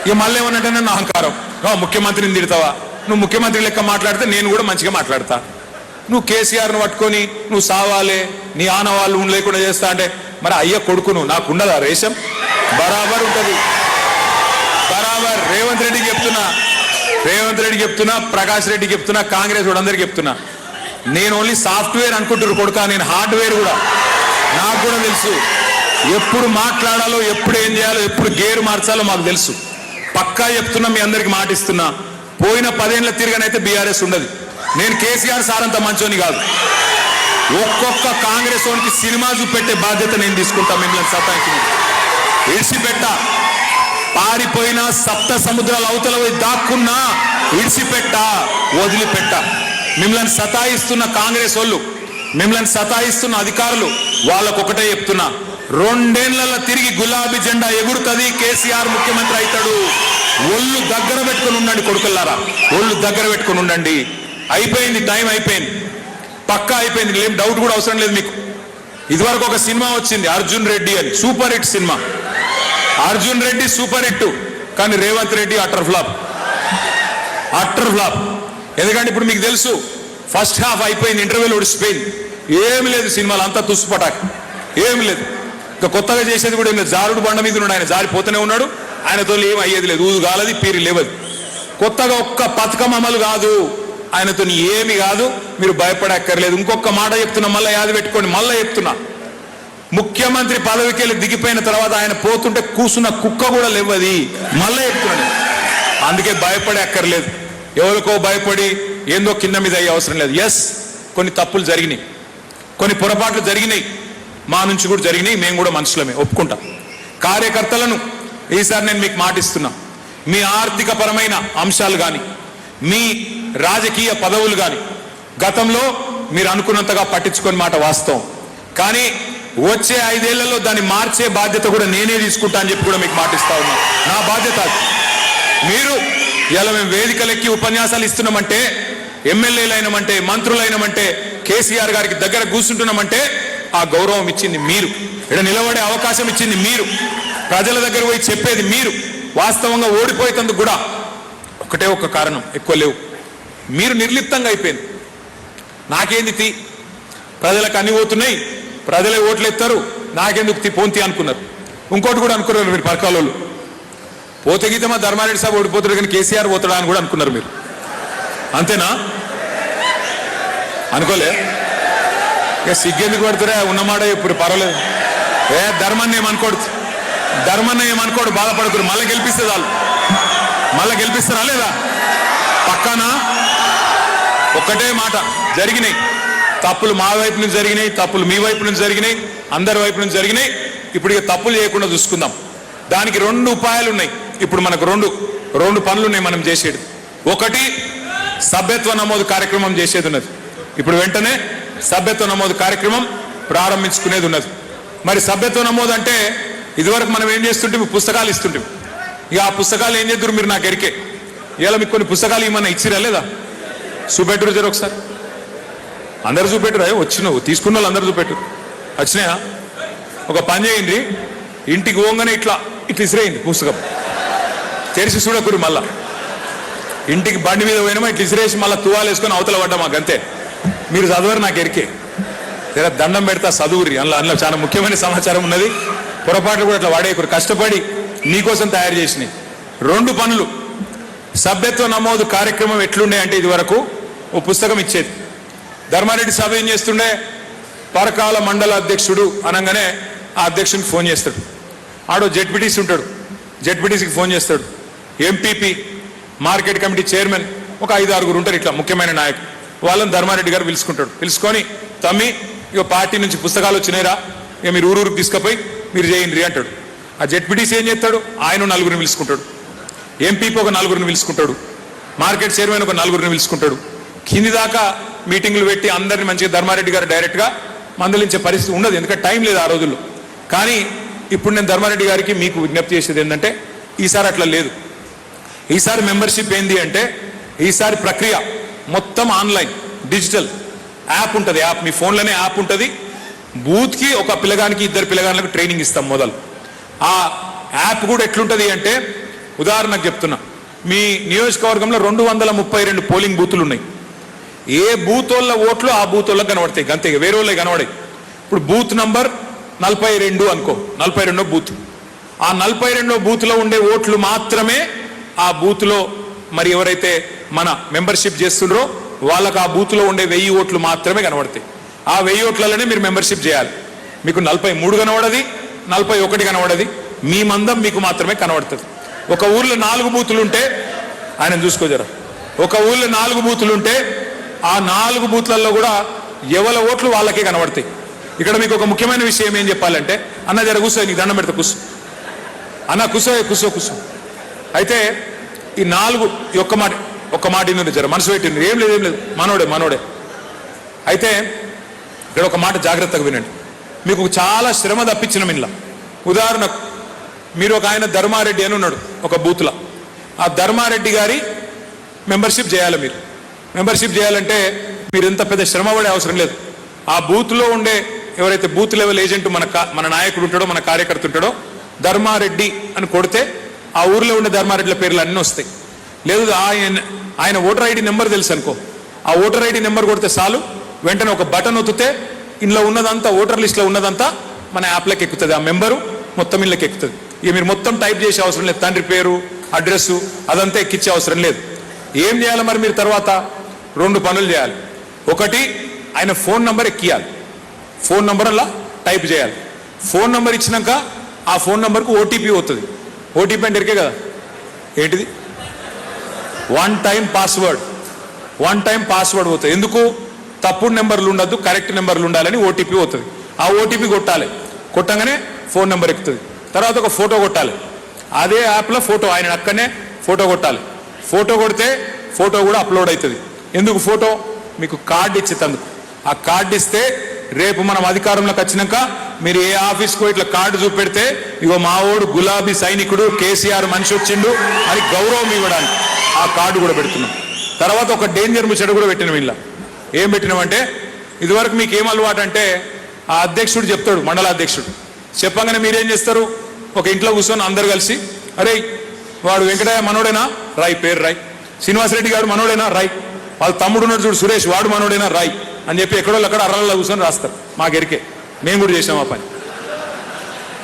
ఇక మళ్ళీ ఏమన్నట్టే నా అహంకారం, ముఖ్యమంత్రిని తిడతావా, నువ్వు ముఖ్యమంత్రి లెక్క మాట్లాడితే నేను కూడా మంచిగా మాట్లాడతా, నువ్వు కేసీఆర్ను పట్టుకొని నువ్వు సావాలే నీ ఆనవాళ్ళు లేకుండా చేస్తా అంటే మరి అయ్య కొడుకును నాకుండదా రేషం? బరాబర్ ఉంటుంది, బరాబర్. రేవంత్ రెడ్డికి చెప్తున్నా, ప్రకాష్ రెడ్డికి చెప్తున్నా, కాంగ్రెస్ అందరికి చెప్తున్నా, నేను ఓన్లీ సాఫ్ట్వేర్ అనుకుంటున్నారు కొడుక, నేను హార్డ్వేర్ కూడా, నాకు కూడా తెలుసు ఎప్పుడు మాట్లాడాలో, ఎప్పుడు ఏం చేయాలో, ఎప్పుడు గేరు మార్చాలో మాకు తెలుసు. పక్కా చెప్తున్నా, మీ అందరికి మాటిస్తున్నా, పోయిన 10 ఏళ్ల తిరగనైతే బీఆర్ఎస్ ఉండదు. నేను కేసీఆర్ సార్ అంత మంచోని కాదు, ఒక్కొక్క కాంగ్రెస్ వానికి సినిమా చూపెట్టే బాధ్యత నేను తీసుకుంటా. మిమ్మల్ని సతాయించి ఇడిచిపెట్ట, పారిపోయినా సప్త సముద్రాల అవతల దాక్కున్నా ఇడిచిపెట్ట, వదిలిపెట్ట. మిమ్మల్ని సతాయిస్తున్న కాంగ్రెస్ వాళ్ళు, మిమ్మల్ని సతాయిస్తున్న అధికారులు వాళ్ళకొకటే చెప్తున్నా, 2 ఏళ్లలో తిరిగి గులాబీ జెండా ఎగురుతుంది, కేసీఆర్ ముఖ్యమంత్రి అవుతాడు. ఒళ్ళు దగ్గర పెట్టుకుని ఉండండి కొడుకుల్లారా, ఒళ్ళు దగ్గర పెట్టుకుని ఉండండి. అయిపోయింది, టైం అయిపోయింది, పక్కా అయిపోయింది, ఏం డౌట్ కూడా అవసరం లేదు మీకు. ఇదివరకు ఒక సినిమా వచ్చింది అర్జున్ రెడ్డి అని, super hit cinema. Arjun Reddy super hit, కానీ రేవంత్ రెడ్డి అటర్ ఫ్లాప్. ఎందుకంటే ఇప్పుడు మీకు తెలుసు, ఫస్ట్ హాఫ్ అయిపోయింది, ఇంటర్వ్యూలు ఒడిసిపోయింది, ఏమి లేదు సినిమాలు, అంతా తుస్సుపటాక్, ఏమి లేదు. ఇంకా కొత్తగా చేసేది కూడా ఏం లేదు. జారుడు బండ మీద ఉన్నాడు, ఆయన జారిపోతూనే ఉన్నాడు, ఆయనతో ఏం అయ్యేది లేదు, ఊదు కాలది, పీరి లేవదు. కొత్తగా ఒక్క పథకం అమలు కాదు, ఆయనతో ఏమి కాదు, మీరు భయపడక్కర్లేదు. ఇంకొక మాట చెప్తున్నా, మళ్ళీ యాది పెట్టుకోండి, మళ్ళీ చెప్తున్నా, ముఖ్యమంత్రి పదవికి వెళ్ళి దిగిపోయిన తర్వాత ఆయన పోతుంటే కూసున్న కుక్క కూడా లేవది, మళ్ళీ చెప్తున్నాను. అందుకే భయపడే అక్కర్లేదు, ఎవరికో భయపడి ఏందో కింద మీద అయ్యే అవసరం లేదు. ఎస్, కొన్ని తప్పులు జరిగినాయి, కొన్ని పొరపాట్లు జరిగినాయి, మా నుంచి కూడా జరిగినాయి, మేము కూడా మనుషులమే, ఒప్పుకుంటాం. కార్యకర్తలను ఈసారి నేను మీకు మాటిస్తున్నా, మీ ఆర్థిక పరమైన అంశాలు కానీ, మీ రాజకీయ పదవులు కానీ గతంలో మీరు అనుకున్నంతగా పట్టించుకొని మాట వాస్తవం, కానీ వచ్చే 5 ఏళ్లలో దాన్ని మార్చే బాధ్యత కూడా నేనే తీసుకుంటా అని చెప్పి కూడా మీకు మాటిస్తా ఉన్నా. నా బాధ్యత. మీరు ఇలా మేము వేదికలెక్కి ఉపన్యాసాలు ఇస్తున్నామంటే, ఎమ్మెల్యేలైనమంటే, మంత్రులైనమంటే, కేసీఆర్ గారికి దగ్గర కూర్చుంటున్నామంటే ఆ గౌరవం ఇచ్చింది మీరు, ఇక్కడ నిలబడే అవకాశం ఇచ్చింది మీరు, ప్రజల దగ్గర పోయి చెప్పేది మీరు. వాస్తవంగా ఓడిపోయేందుకు కూడా ఒకటే ఒక్క కారణం, ఎక్కువ లేవు, మీరు నిర్లిప్తంగా అయిపోయింది. నాకేంది తీ, ప్రజలకు అన్ని పోతున్నాయి, ప్రజలే ఓట్లు ఎత్తారు, నాకెందుకు తీ పోంతి అనుకున్నారు. ఇంకోటి కూడా అనుకున్నారు మీరు, పరకాలలో పోతే గీతమా ధర్మారెడ్డి సాబ్ ఓడిపోతాడు కానీ కేసీఆర్ పోతాడా అని కూడా అనుకున్నారు మీరు. అంతేనా? అనుకోలే? ఇక సిగ్గెందుకు పడుతురా, ఉన్నమాట ఇప్పుడు పర్వాలేదు. ధర్మాన్ని ఏమనుకోడు, బాధపడుతురు. మళ్ళీ గెలిపిస్తే చాలు, మళ్ళీ గెలిపిస్తారా లేదా? పక్కానా? ఒక్కటే మాట, జరిగినాయి తప్పులు, మా వైపు నుంచి జరిగినాయి తప్పులు, మీ వైపు నుంచి జరిగినాయి, అందరి వైపు నుంచి జరిగినాయి. ఇప్పుడు ఇక తప్పులు చేయకుండా చూసుకుందాం. దానికి 2 ఉపాయాలు ఉన్నాయి. ఇప్పుడు మనకు రెండు పనులు ఉన్నాయి మనం చేసేది. ఒకటి, సభ్యత్వ నమోదు కార్యక్రమం చేసేది ఉన్నది. ఇప్పుడు వెంటనే సభ్యత్వ నమోదు కార్యక్రమం ప్రారంభించుకునేది ఉన్నది. మరి సభ్యత్వ నమోదు అంటే ఇదివరకు మనం ఏం చేస్తుంటే పుస్తకాలు ఇస్తుంటే, ఇక ఆ పుస్తకాలు ఏం చేద్దరు మీరు నాకు ఎరికే. ఇలా మీకు కొన్ని పుస్తకాలు ఏమన్నా ఇచ్చిరా లేదా? చూపెట్టురు జర ఒకసారి, అందరు చూపెట్టురా, వచ్చినావు తీసుకున్న వాళ్ళు అందరు చూపెట్టురు. వచ్చినాయా? ఒక పని చేయండి, ఇంటికి పోగానే ఇట్లా ఇసిరేయండి పుస్తకం, తెరిచి చూడకూరు. మళ్ళా ఇంటికి బండి మీద పోయినామా ఇట్లా ఇసిరేసి మళ్ళీ తువాలు వేసుకొని అవతల పడ్డా మాకు, అంతే. మీరు చదవరు నాకు ఎరికే, జర దండం పెడతా చదువురి, అందులో చాలా ముఖ్యమైన సమాచారం ఉన్నది. పొరపాట్లు కూడా అట్లా వాడేయకూరు, కష్టపడి మీకోసం తయారు చేసినాయి 2 పనులు. సభ్యత్వ నమోదు కార్యక్రమం ఎట్లుండే అంటే, ఇది వరకు ఓ పుస్తకం ఇచ్చేది. ధర్మారెడ్డి సభ ఏం చేస్తుండే, పరకాల మండల అధ్యక్షుడు అనగానే ఆ అధ్యక్షునికి ఫోన్ చేస్తాడు, ఆడో జెడ్పీటీసీ ఉంటాడు, జెడ్పీటీసీకి ఫోన్ చేస్తాడు, ఎంపీపీ, మార్కెట్ కమిటీ చైర్మన్, ఒక 5-6 ఉంటారు ఇట్లా ముఖ్యమైన నాయకులు. వాళ్ళని ధర్మారెడ్డి గారు పిలుచుకుంటాడు. పిలుచుకొని, తమ్మి ఇక పార్టీ నుంచి పుస్తకాలు వచ్చినాయిరా, ఇక మీరు ఊరూరికి తీసుకుపోయి మీరు చేయండి అంటాడు. ఆ జెడ్పీటీసీ ఏం చేస్తాడు, ఆయన 4 పిలుచుకుంటాడు, ఎంపీపీ ఒక 4 పిలుచుకుంటాడు, మార్కెట్ చైర్మన్ ఒక 4 పిలుచుకుంటాడు. కింది దాకా మీటింగ్లు పెట్టి అందరినీ మంచిగా ధర్మారెడ్డి గారు డైరెక్ట్గా మందలించే పరిస్థితి ఉండదు, ఎందుకంటే టైం లేదు ఆ రోజుల్లో. కానీ ఇప్పుడు నేను ధర్మారెడ్డి గారికి మీకు విజ్ఞప్తి చేసేది ఏంటంటే, ఈసారి అట్లా లేదు. ఈసారి మెంబర్షిప్ ఏంది అంటే, ఈసారి ప్రక్రియ మొత్తం ఆన్లైన్, డిజిటల్ యాప్ ఉంటుంది. యాప్ మీ ఫోన్లోనే యాప్ ఉంటుంది. బూత్కి ఒక పిల్లగానికి 2 పిల్లగాళ్ళకి ట్రైనింగ్ ఇస్తాం మొదలు. ఆ యాప్ కూడా ఎట్లుంటుంది అంటే, ఉదాహరణకు చెప్తున్నా, మీ నియోజకవర్గంలో 232 పోలింగ్ బూతులు ఉన్నాయి. ఏ బూతోళ్ళ ఓట్లు ఆ బూతోళ్ళకి కనబడతాయి, అంతే, వేరే వాళ్ళకి కనబడాయి. ఇప్పుడు బూత్ నంబర్ 42 అనుకో, 42వ బూత్. ఆ 42వ బూత్లో ఉండే ఓట్లు మాత్రమే ఆ బూత్లో మరి ఎవరైతే మన మెంబర్షిప్ చేస్తుండ్రో వాళ్ళకి ఆ బూత్లో ఉండే 1000 ఓట్లు మాత్రమే కనబడతాయి. ఆ 1000 ఓట్లలోనే మీరు మెంబర్షిప్ చేయాలి. మీకు 43 కనబడది, 41 కనబడది, మీ మందం మీకు మాత్రమే కనబడుతుంది. ఒక ఊర్లో 4 బూతులు ఉంటే, ఆయన చూసుకోజరా, ఒక ఊర్లో 4 బూతులు ఉంటే ఆ 4 బూత్లలో కూడా ఎవరి ఓట్లు వాళ్ళకే కనబడతాయి. ఇక్కడ మీకు ఒక ముఖ్యమైన విషయం ఏం చెప్పాలంటే, అన్న జర కూర్చో, నీకు దండం పెడతా, కూర్చో అన్న, కూర్చో. అయితే ఈ 4 ఒక్క మాట ఇన్నది, జర మనసు పెట్టింది, ఏం లేదు మనోడే. అయితే ఇక్కడ ఒక మాట జాగ్రత్తగా వినండి, మీకు చాలా శ్రమ తప్పించిన మిల్ల. ఉదాహరణకు మీరు ఒక ఆయన ధర్మారెడ్డి అని ఉన్నాడు ఒక బూత్లో, ఆ ధర్మారెడ్డి గారి మెంబర్షిప్ చేయాలి. మీరు మెంబర్షిప్ చేయాలంటే మీరు ఎంత పెద్ద శ్రమ పడే అవసరం లేదు. ఆ బూత్లో ఉండే ఎవరైతే బూత్ లెవెల్ ఏజెంట్ మన నాయకుడు ఉంటాడో, మన కార్యకర్త ఉంటాడో, ధర్మారెడ్డి అని కొడితే ఆ ఊర్లో ఉండే ధర్మారెడ్డిల పేర్లు అన్నీ వస్తాయి. లేదు ఆయన ఓటర్ ఐడి నెంబర్ తెలుసు అనుకో, ఆ ఓటర్ ఐడి నెంబర్ కొడితే చాలు, వెంటనే ఒక బటన్ ఒత్తితే ఇంట్లో ఉన్నదంతా, ఓటర్ లిస్ట్లో ఉన్నదంతా మన యాప్లోకి ఎక్కుతుంది, ఆ మెంబరు మొత్తం ఇళ్ళకి ఎక్కుతుంది. ఇక మీరు మొత్తం టైప్ చేసే అవసరం లేదు, తండ్రి పేరు, అడ్రస్సు అదంతా ఎక్కించే అవసరం లేదు. ఏం చేయాలి మరి మీరు తర్వాత? 2 పనులు చేయాలి. ఒకటి, ఆయన ఫోన్ నంబర్ ఎక్కియాలి, ఫోన్ నంబర్ అలా టైప్ చేయాలి. ఫోన్ నంబర్ ఇచ్చినాక ఆ ఫోన్ నంబర్కు ఓటీపీ వస్తుంది. ఓటీపీ అంటే ఎరికే కదా, ఏంటిది? వన్ టైం పాస్వర్డ్ పోతుంది. ఎందుకు? తప్పుడు నెంబర్లు ఉండద్దు, కరెక్ట్ నెంబర్లు ఉండాలని ఓటీపీ పోతుంది. ఆ ఓటీపీ కొట్టాలి, కొట్టగానే ఫోన్ నెంబర్ ఎక్కుతుంది. తర్వాత ఒక ఫోటో కొట్టాలి, అదే యాప్లో ఫోటో, ఆయన అక్కడనే ఫోటో కొట్టాలి. ఫోటో కొడితే ఫోటో కూడా అప్లోడ్ అవుతుంది. ఎందుకు ఫోటో? మీకు కార్డు ఇచ్చేందుకు. ఆ కార్డు ఇస్తే రేపు మనం అధికారంలోకి వచ్చినాక మీరు ఏ ఆఫీస్కో ఇట్లా కార్డు చూపెడితే, ఇగో మావోడు గులాబీ సైనికుడు కేసీఆర్ మనిషి వచ్చిండు అని గౌరవం ఇవ్వడానికి ఆ కార్డు కూడా పెడుతున్నాం. తర్వాత ఒక డేంజర్ ముచ్చట కూడా పెట్టినాం. ఇలా ఏం పెట్టినామంటే, ఇదివరకు మీకు ఏం అలవాటు అంటే, ఆ అధ్యక్షుడు చెప్తాడు, మండల అధ్యక్షుడు చెప్పగానే మీరేం చేస్తారు? ఒక ఇంట్లో కూర్చొని అందరు కలిసి, అరే వాడు వెంకటయ్య మనోడేనా, రాయ్, పేరు రాయ్. శ్రీనివాసరెడ్డి గారు మనోడేనా, రాయ్. వాళ్ళ తమ్ముడు ఉన్నాడు చూడు సురేష్, వాడు మనోడేనా, రాయ్ అని చెప్పి ఎక్కడో అక్కడ అర్రల్లో కూర్చొని రాస్తారు. మాకెరికే, మేము కూడా చేసాం ఆ పని.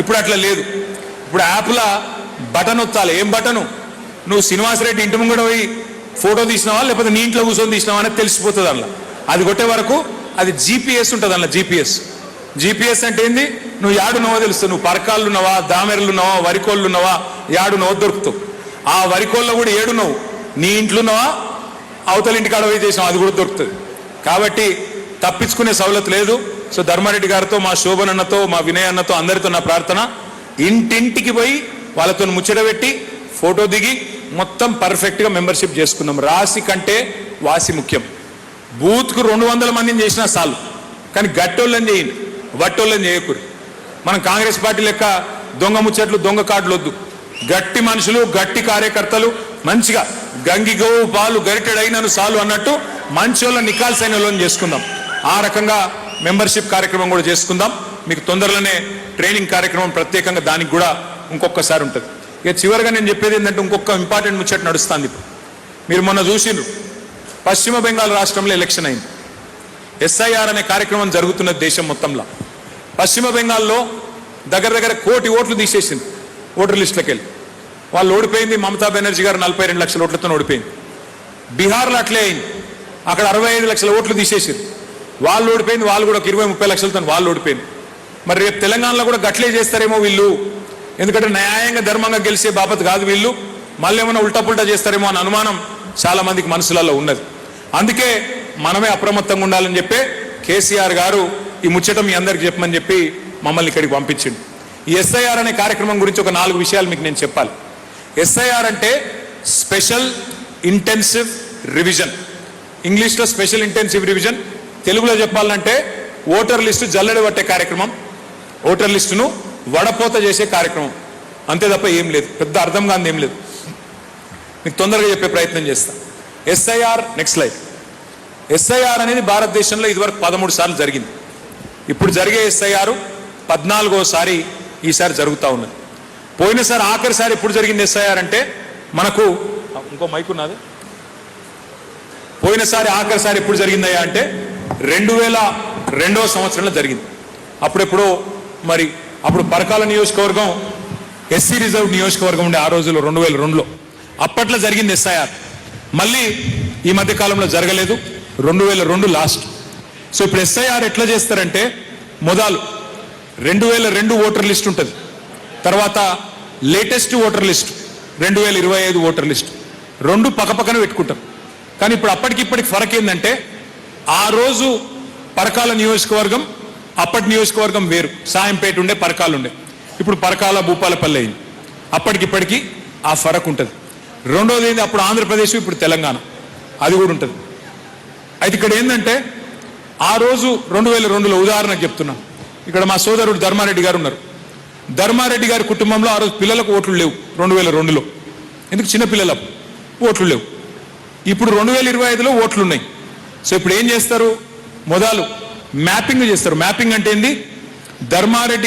ఇప్పుడు అట్లా లేదు. ఇప్పుడు యాప్లో బటన్ ఒత్తాలి. ఏం బటను? నువ్వు శ్రీనివాసరెడ్డి ఇంటి ముంగడ పోయి ఫోటో తీసినావా లేకపోతే నీ ఇంట్లో కూర్చొని తీసినావా అనేది తెలిసిపోతుంది. అందులో అది కొట్టే వరకు అది జీపీఎస్ ఉంటుంది. అందులో జీపీఎస్ అంటే ఏంది? నువ్వు యాడున్నావో తెలుస్తావు. నువ్వు పరకాళ్ళు ఉన్నావా, దామెరలు ఉన్నావా, వరికోళ్ళు ఉన్నావా, యాడున్నావో దొరుకుతావు. ఆ వరికోళ్ళలో కూడా ఏడున్నావు, నీ ఇంట్లో ఉన్నావా, అవతల ఇంటికి అడవి చేసావు, అది కూడా దొరుకుతుంది. కాబట్టి తప్పించుకునే సవలత్ లేదు. సో ధర్మారెడ్డి గారితో, మా శోభన్ అన్నతో, మా వినయ్ అన్నతో, అందరితో నా ప్రార్థన, ఇంటింటికి పోయి వాళ్ళతో ముచ్చట పెట్టి ఫోటో దిగి మొత్తం పర్ఫెక్ట్గా మెంబర్షిప్ చేసుకుందాం. రాసి కంటే వాసి ముఖ్యం. బూత్కు 200 మందిని చేసినా చాలు, కానీ గట్టోళ్ళని చేయండి, వట్టోళ్ళని చేయకూడదు. మనం కాంగ్రెస్ పార్టీ లెక్క దొంగ ముచ్చట్లు, దొంగ కార్డులు వద్దు. గట్టి మనుషులు, గట్టి కార్యకర్తలు, మంచిగా గంగి గోవు పాలు గరిటెడైనను చాలు అన్నట్టు మంచి వాళ్ళ నికాల్సైన వాళ్ళని చేసుకుందాం. ఆ రకంగా మెంబర్షిప్ కార్యక్రమం కూడా చేసుకుందాం. మీకు తొందరలోనే ట్రైనింగ్ కార్యక్రమం ప్రత్యేకంగా దానికి కూడా ఇంకొకసారి ఉంటుంది. ఇక చివరిగా నేను చెప్పేది ఏంటంటే, ఇంకొక ఇంపార్టెంట్ ముచ్చట నడుస్తుంది. ఇప్పుడు మీరు మొన్న చూసిండ్రు, పశ్చిమ బెంగాల్ రాష్ట్రంలో ఎలక్షన్ అయింది. ఎస్ఐఆర్ అనే కార్యక్రమం జరుగుతున్న దేశం మొత్తంలో. పశ్చిమ బెంగాల్లో దగ్గర 1 కోటి ఓట్లు తీసేసింది ఓటర్ లిస్టులకు వెళ్ళి. వాళ్ళు ఓడిపోయింది. మమతా బెనర్జీ గారు 42 లక్షల ఓట్లతో ఓడిపోయింది. బీహార్లో అట్లే అయింది. అక్కడ 65 లక్షల ఓట్లు తీసేసింది. వాళ్ళు ఓడిపోయింది. వాళ్ళు కూడా 20-30 లక్షలతో వాళ్ళు ఓడిపోయింది. మరి రేపు తెలంగాణలో కూడా గట్లే చేస్తారేమో వీళ్ళు. ఎందుకంటే న్యాయంగా ధర్మంగా గెలిచే బాపత్ కాదు వీళ్ళు. మళ్ళీ ఏమైనా ఉల్టా పుల్టా చేస్తారేమో అన్న అనుమానం చాలా మందికి మనసులలో ఉన్నది. అందుకే మనమే అప్రమత్తంగా ఉండాలని చెప్పి కేసీఆర్ గారు ఈ ముచ్చట మీ అందరికి చెప్పమని చెప్పి మమ్మల్ని ఇక్కడికి పంపించింది. ఈ ఎస్ఐఆర్ అనే కార్యక్రమం గురించి ఒక 4 విషయాలు మీకు నేను చెప్పాలి. ఎస్ఐఆర్ అంటే స్పెషల్ ఇంటెన్సివ్ రివిజన్. ఇంగ్లీష్లో స్పెషల్ ఇంటెన్సివ్ రివిజన్, తెలుగులో చెప్పాలంటే ఓటర్ లిస్టు జల్లెడ పట్టే కార్యక్రమం, ఓటర్ లిస్టును వడపోత చేసే కార్యక్రమం. అంతే తప్ప ఏం లేదు, పెద్ద అర్థం కాని ఏం లేదు. మీకు తొందరగా చెప్పే ప్రయత్నం చేస్తా. SIR, next slide. ఎస్ఐఆర్ అనేది భారతదేశంలో ఇదివరకు 13 సార్లు జరిగింది. ఇప్పుడు జరిగే ఎస్ఐఆర్ 14వ సారి ఈసారి జరుగుతూ ఉన్నది. పోయినసారి ఆఖరిసారి ఎప్పుడు జరిగింది ఎస్ఐఆర్ అంటే మనకు ఇంకో మైక్ ఉన్నది. పోయినసారి ఆఖరిసారి ఎప్పుడు జరిగిందయ్యా అంటే 2002వ సంవత్సరంలో జరిగింది. అప్పుడెప్పుడో మరి అప్పుడు పరకాల నియోజకవర్గం ఎస్సీ రిజర్వ్ నియోజకవర్గం ఉండే ఆ రోజుల్లో 2002లో అప్పట్లో జరిగింది ఎస్ఐఆర్. మళ్ళీ ఈ మధ్య కాలంలో జరగలేదు, 2002 లాస్ట్. సో ఇప్పుడు ఎస్ఐఆర్ ఎట్లా చేస్తారంటే మొదలు 2002 ఓటర్ లిస్ట్ ఉంటుంది, తర్వాత latest voter list 2025 voter list, రెండు పక్కపక్కన పెట్టుకుంటాం. కానీ ఇప్పుడు అప్పటికిప్పటికి ఫరక్ ఏంటంటే ఆ రోజు పరకాల నియోజకవర్గం అప్పటి నియోజకవర్గం వేరు, సాయంపేట ఉండే పరకాలు ఉండే, ఇప్పుడు పరకాల భూపాలపల్లి అయింది. అప్పటికిప్పటికి ఆ ఫరక్ ఉంటుంది. రెండోది ఏంది, అప్పుడు ఆంధ్రప్రదేశ్ ఇప్పుడు తెలంగాణ, అది కూడా ఉంటుంది. అయితే ఇక్కడ ఏంటంటే ఆ రోజు 2002లో ఉదాహరణకు చెప్తున్నాం, ఇక్కడ మా సోదరుడు ధర్మారెడ్డి గారు ఉన్నారు. ధర్మారెడ్డి గారి కుటుంబంలో ఆ రోజు పిల్లలకు ఓట్లు లేవు 2002లో, ఎందుకు చిన్న పిల్లలకు ఓట్లు లేవు. ఇప్పుడు 2025లో ఓట్లు ఉన్నాయి. సో ఇప్పుడు ఏం చేస్తారు, మొదలు మ్యాపింగ్ చేస్తారు. మ్యాపింగ్ అంటే ఏంది, ధర్మారెడ్డి